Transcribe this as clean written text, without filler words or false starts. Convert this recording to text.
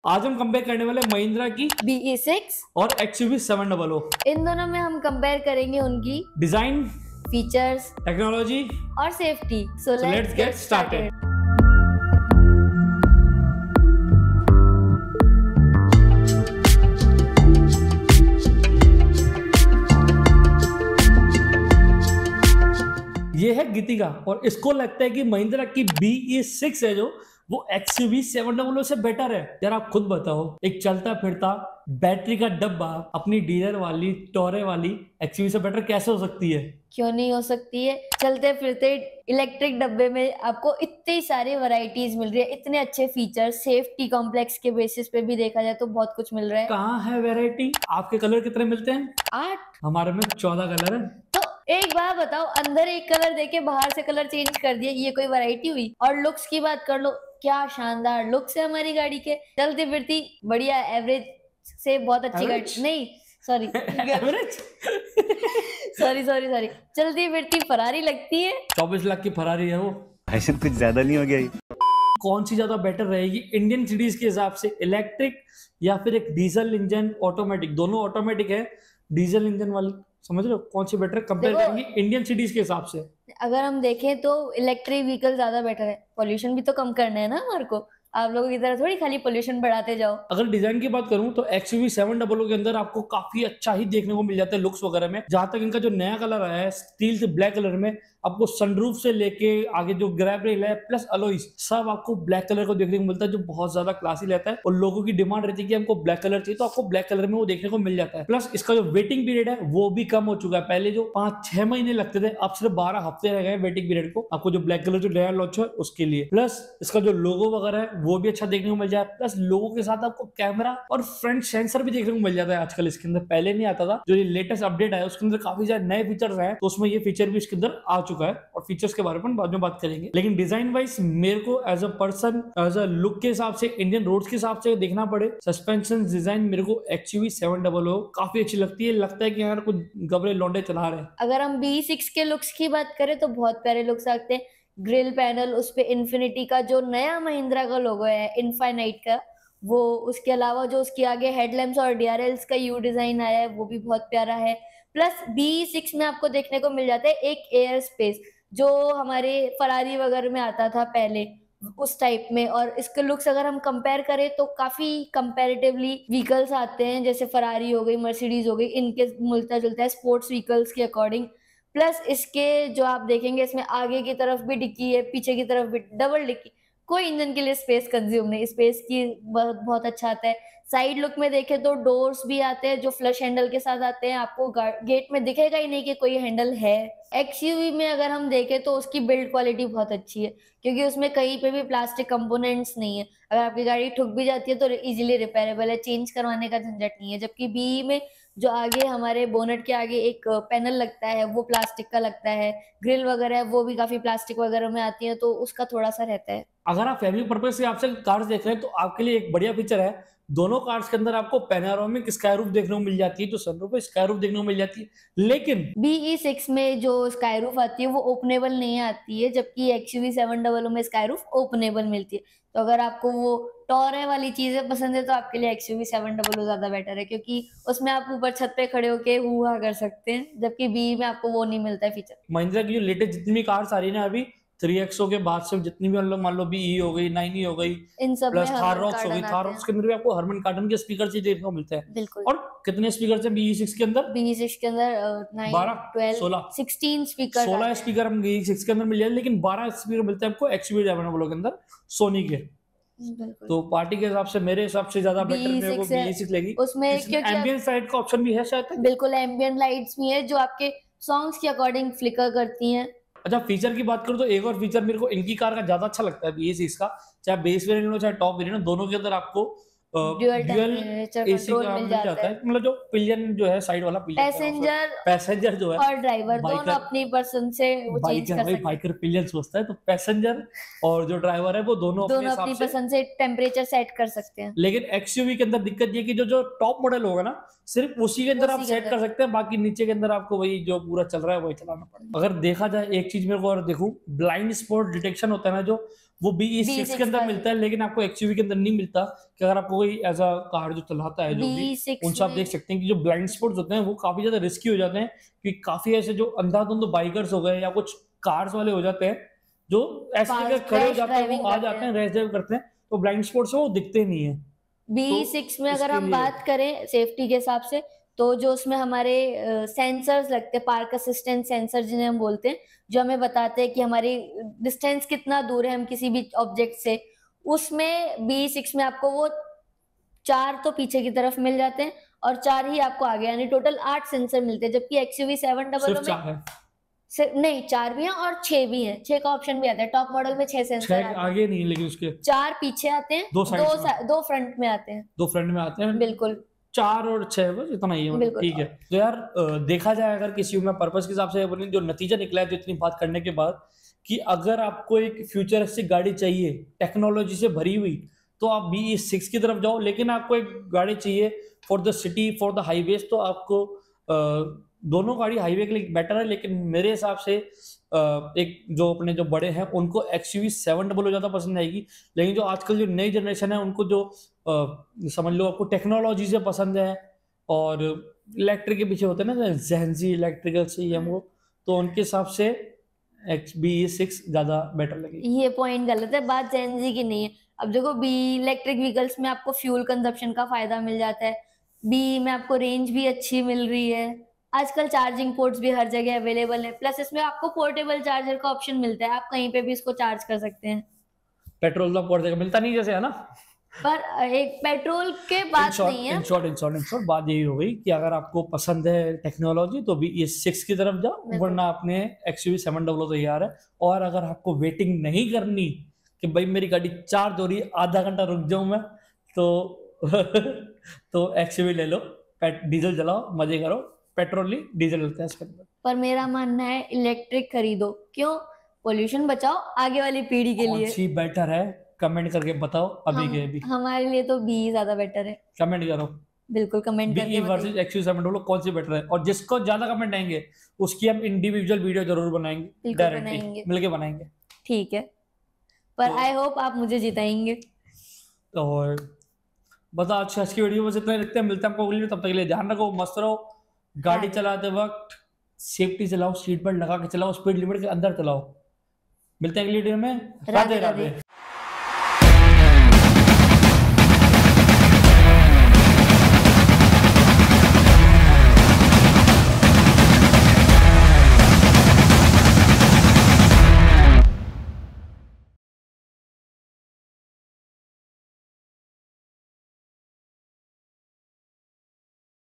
आज हम कंपेयर करने वाले महिंद्रा की BE6 और XUV 700। इन दोनों में हम कंपेयर करेंगे उनकी डिजाइन, फीचर्स टेक्नोलॉजी और safety. So let's get started. ये है गीतिका और इसको लगता है कि महिंद्रा की BE6 है जो वो XUV 700 से बेटर है। यार आप खुद बताओ, एक चलता फिरता बैटरी का डब्बा अपनी डीलर वाली टोरे वाली XUV से बेटर कैसे हो सकती है? क्यों नहीं हो सकती है। चलते फिरते इलेक्ट्रिक डब्बे में आपको इतनी सारी वैरायटीज मिल रही है, इतने अच्छे फीचर्स, सेफ्टी कॉम्प्लेक्स के बेसिस पे भी देखा जाए तो बहुत कुछ मिल रहा है। कहाँ है वैरायटी? आपके कलर कितने मिलते हैं? 8। हमारे में 14 कलर है। तो एक बात बताओ, अंदर एक कलर देके बाहर से कलर चेंज कर दिया, ये कोई वैरायटी हुई? और लुक्स की बात कर लो, क्या शानदार लुक्स है हमारी गाड़ी के। चलती फिरती बढ़िया, एवरेज से बहुत अच्छी गाड़ी नहीं, sorry average sorry sorry sorry चलती फिरती फरारी लगती है। 24 लाख की फरारी है वो। ऐसे कुछ ज्यादा नहीं हो गया ये? कौन सी ज्यादा बेटर रहेगी इंडियन सिटीज के हिसाब से, इलेक्ट्रिक या फिर एक डीजल इंजन ऑटोमेटिक? दोनों ऑटोमेटिक है, डीजल इंजन वाली, समझ रहे हो? कौन सी बेटर कंपेयर करेंगे इंडियन सिटीज के हिसाब से? अगर हम देखें तो इलेक्ट्रिक व्हीकल ज्यादा बेटर है। पॉल्यूशन भी तो कम करना है ना हमारे को, आप लोगों की तरह थोड़ी खाली पॉल्यूशन बढ़ाते जाओ। अगर डिजाइन की बात करूं तो XUV 700 के अंदर आपको काफी अच्छा ही देखने को मिल जाता है लुक्स वगैरह में। जहां तक इनका जो नया कलर आया है स्टील से ब्लैक कलर में, आपको सनरूफ से लेके आगे जो ग्रैब रेल है प्लस अलॉयज सब आपको ब्लैक कलर को देखने को मिलता है, जो बहुत ज्यादा क्लासी रहता है। और लोगों की डिमांड रहती है कि हमको ब्लैक कलर चाहिए, तो आपको ब्लैक कलर में वो देखने को मिल जाता है। प्लस इसका जो वेटिंग पीरियड है वो भी कम हो चुका है। पहले जो 5-6 महीने लगते थे, अब सिर्फ 12 हफ्ते रह गए वेटिंग पीरियड को, आपको जो ब्लैक कलर जो नया लॉन्च है उसके लिए। प्लस इसका जो लोगो वगैरह है वो भी अच्छा देखने को मिल जाए। प्लस लोगों के साथ आपको कैमरा और फ्रंट सेंसर भी देखने को मिल जाता है आजकल इसके अंदर, पहले नहीं आता था। जो ये लेटेस्ट अपडेट आया उसके अंदर काफी ज्यादा नए फीचर्स आए, तो उसमें ये फीचर भी इसके अंदर आ चुका है और फीचर्स के बारे में बाद में बात करेंगे। लेकिन डिजाइन वाइज मेरे को as a person, as a look के हिसाब से, इंडियन रोड्स के हिसाब से देखना पड़े, सस्पेंशन डिजाइन मेरे को XUV 700 काफी अच्छी लगती है। लगता है कि यार कुछ गबरे लौंडे चला रहे हैं। अगर हम BE6 के लुक्स की बात करें तो बहुत प्यारे लुक्स आते हैं। ग्रिल पैनल, उस पे इन्फिनिटी का जो नया महिंद्रा का लोगो है इनफाइनाइट का, वो, उसके अलावा जो उसके आगे हेडलैम्प्स और DRLs का यू डिजाइन आया है वो भी बहुत प्यारा है। प्लस BE6 में आपको देखने को मिल जाता है एक एयर स्पेस, जो हमारे फरारी वगैरह में आता था पहले, उस टाइप में। और इसके लुक्स अगर हम कंपेयर करें तो काफी कंपैरेटिवली व्हीकल्स आते हैं, जैसे फरारी हो गई, मर्सिडीज हो गई, इनके मिलता जुलता है स्पोर्ट्स व्हीकल्स के अकॉर्डिंग। प्लस इसके जो आप देखेंगे, इसमें आगे की तरफ भी डिक्की है, पीछे की तरफ भी डबल डिक्की। कोई इंजन के लिए स्पेस कंज्यूम नहीं, स्पेस की बहुत बहुत अच्छा आता है। साइड लुक में देखें तो डोर्स भी आते हैं जो फ्लश हैंडल के साथ आते हैं, आपको गेट में दिखेगा ही नहीं कि कोई हैंडल है। XUV में अगर हम देखें तो उसकी बिल्ड क्वालिटी बहुत अच्छी है, क्योंकि उसमें कहीं पे भी प्लास्टिक कंपोनेंट्स नहीं है। अगर आपकी गाड़ी ठुक भी जाती है तो इजीली रिपेयरेबल है, चेंज करवाने का झंझट नहीं है। जबकि BE में जो आगे हमारे बोनट के आगे एक पैनल लगता है वो प्लास्टिक का लगता है, ग्रिल वगैरह है वो भी काफी प्लास्टिक वगैरह में आती है, तो उसका थोड़ा सा रहता है। अगर आप फैमिली पर्पज से आपसे कार्स देख रहे हैं तो आपके लिए एक बढ़िया फीचर है, दोनों कार्स के अंदर आपको पैनोरामिक स्काई रूफ देखने को मिल जाती है, जो सनरूफ है स्काई रूफ देखने को मिल जाती है। लेकिन BE6 में जो स्काई रूफ आती है वो ओपनेबल नहीं आती है, जबकि XUV 700 में स्काई रूफ ओपनेबल मिलती है। तो अगर आपको वो टॉरे वाली चीजें पसंद है तो आपके लिए XUV 700 ज्यादा बेटर है, क्योंकि उसमें आप ऊपर छत पे खड़े होके हुआ कर सकते हैं, जबकि BE में आपको वो नहीं मिलता है फीचर। महिंद्रा की जो लेटेस्ट जितनी भी कार्स आ रही है ना अभी 3XO के बाद से, जितनी भी मान लो BE हो गई, 9E हो गई, इन सब प्लस में थार हर्मन रॉक्स हो गई, कार्डन थार आते रॉक्स हैं। के अंदर भी आपको हर्मन कार्डन के स्पीकर से देखने को मिलते हैं। बिल्कुल। और कितने स्पीकर हैं BE6 के अंदर? BE6 के अंदर 9, 12, 12, 16, 16 स्पीकर 16 स्पीकर हम BE6 के अंदर मिल जाए, लेकिन 12 स्पीकर मिलते हैं आपको XUV 700 के अंदर, सोनी के। तो पार्टी के हिसाब से मेरे हिसाब से ज्यादा बेटर मेरे को BE6 लगी। उसमें क्योंकि एम्बियंट लाइट का ऑप्शन भी है शायद। बिल्कुल एम्बियंट लाइट्स भी है जो आपके सॉन्ग्स के अकॉर्डिंग फ्लिकर करती हैं। अच्छा, फीचर की बात करूं तो एक और फीचर मेरे को इनकी कार का ज्यादा अच्छा लगता है BE6 का, चाहे बेस वेरिएंट हो चाहे टॉप वेरिएंट हो, दोनों के अंदर आपको ड्यूअल AC का मिल जाता है। मतलब जो पिलियन जो है साइड वाला पिलियन, पैसेंजर जो है और ड्राइवर दोनों अपनी पसंद से वो चेंज कर सकते हैं। बाइकर पिलियन सोचता है, तो पैसेंजर और जो ड्राइवर है वो दोनों अपनी पसंद से टेम्परेचर सेट कर सकते हैं। लेकिन XUV के अंदर दिक्कत ये कि जो टॉप मॉडल होगा ना, सिर्फ उसी के अंदर आप सेट कर सकते हैं, बाकी नीचे के अंदर आपको वही जो पूरा चल रहा है वही चलाना पड़ेगा। अगर देखा जाए एक चीज मेरे को और देखूं, ब्लाइंड स्पॉट डिटेक्शन होता है ना, जो वो BE6 BE6 के अंदर का मिलता है, लेकिन आपको XUV के अंदर नहीं मिलता। कि अगर आपको कोई ऐसा कार जो चलाता है जो भी, BE6 उनसे आप में देख सकते हैं कि जो ब्लाइंड स्पॉट्स होते हैं वो काफी ज्यादा रिस्की हो जाते हैं, कि काफी ऐसे जो अंधाधुंध बाइकर्स हो गए या कुछ कार्स वाले हो जाते हैं जो ऐसे जगह फास्ट खड़े हो रैश जाते हैं, वो ड्राइविंग आ करते जाते हैं, हैं। रेस ड्राइव करते हैं, तो ब्लाइंड स्पॉट से वो दिखते नहीं है। BE6 में अगर इसके हम लिए बात करें सेफ्टी के हिसाब से, तो जो उसमें हमारे सेंसर्स लगते हैं, पार्क असिस्टेंट सेंसर जिन्हें हम बोलते हैं, जो हमें बताते हैं कि हमारी डिस्टेंस कितना दूर है हम किसी भी ऑब्जेक्ट से, उसमें BE6 में आपको वो 4 तो पीछे की तरफ मिल जाते हैं और 4 ही आपको आगे, यानी टोटल 8 सेंसर मिलते हैं। जबकि XUV सिर्फ 700 में 4 है, नहीं 4 भी हैं और 6 भी हैं, 6 का ऑप्शन भी आता है। टॉप मॉडल में 6 सेंसर 6 आते हैं, आगे नहीं है, लेकिन उसके 4 पीछे आते हैं, 2 साइड्स में, 2 फ्रंट में आते हैं। 2 फ्रंट में आते हैं, बिल्कुल 4 और 6 बस इतना ही है, मतलब बिल्कुल। ठीक है। तो यार देखा जाए अगर किसी में पर्पस के हिसाब से अपने जो नतीजा निकला है, जो इतनी बात करने के बाद, कि अगर आपको एक फ्यूचरिस्टिक गाड़ी चाहिए टेक्नोलॉजी से भरी हुई, तो आप BE6 की तरफ जाओ। लेकिन आपको एक गाड़ी चाहिए for the city, for the highways, तो आपको दोनों गाड़ी हाईवे के लिए बेटर है। लेकिन मेरे हिसाब से एक जो अपने जो बड़े हैं उनको XUV 700 ज़्यादा पसंद आएगी। लेकिन जो आजकल जो नई जनरेशन है उनको जो समझ लो आपको टेक्नोलॉजी से पसंद है, और इलेक्ट्रिक के पीछे होते हैं ना ज़ेनज़ी इलेक्ट्रिकल से ये वो, तो उनके हिसाब से BE6 ज़्यादा बेटर लगेगी। ये पॉइंट गलत है, बात जेनजी की नहीं है। अब देखो बी इलेक्ट्रिक व्हीकल्स में आपको फ्यूल कंजप्शन का फायदा मिल जाता है, बी में आपको रेंज भी अच्छी मिल रही है, आजकल चार्जिंग पोर्ट्स भी हर जगह अवेलेबल है, प्लस इसमें आपको पोर्टेबल चार्जर का ऑप्शन मिलता है, आप कहीं पे भी इसको चार्ज कर सकते हैं। पेट्रोल तो आपको हर जगह मिलता नहीं जैसे, है ना। पर एक पेट्रोल के बात नहीं है। इन शॉर्ट बात यही हो गई कि अगर आपको पसंद है टेक्नोलॉजी तो BE6 की तरफ जाओ, बिल्कुल। वरना अपने XUV 700 तैयार है। और अगर आपको वेटिंग नहीं करनी कि भाई मेरी गाड़ी चार्ज हो रही है, आधा घंटा रुक जाऊं मैं, तो तो XUV ले लो, डीजल चलाओ, मजे करो। पेट्रोल नहीं, डीजल लगता है इसके अंदर। पर मेरा मानना है इलेक्ट्रिक खरीदो, क्यों? पोल्यूशन बचाओ आगे वाली पीढ़ी के कौन लिए। सी बेटर है कमेंट करके बताओ अभी के अभी, हमारे लिए तो बी ज्यादा बेटर है। कमेंट करो। बिल्कुल कमेंट करके BE वर्सेस बताइए। XUV 700 कौन सी बेटर है, और जिसको ज्यादा कमेंट आएंगे उसकी हम इंडिविजुअल वीडियो जरूर बनाएंगे, बिल्कुल डायरेक्टली बनाएंगे। मिलके बनाएंगे। ठीक है, पर तो- आई होप आप मुझे जिताएंगे। और बता आज की वीडियो बस इतना ही रखते हैं, मिलते हैं आपको अगली वीडियो। तब तक के लिए ध्यान रखो, मस्त रहो, गाड़ी चलाते वक्त सेफ्टी चलाओ, सीट बेल्ट लगा के चलाओ, स्पीड लिमिट के अंदर चलाओ। मिलते हैं अगली वीडियो में। राधे राधे राधे। राधे।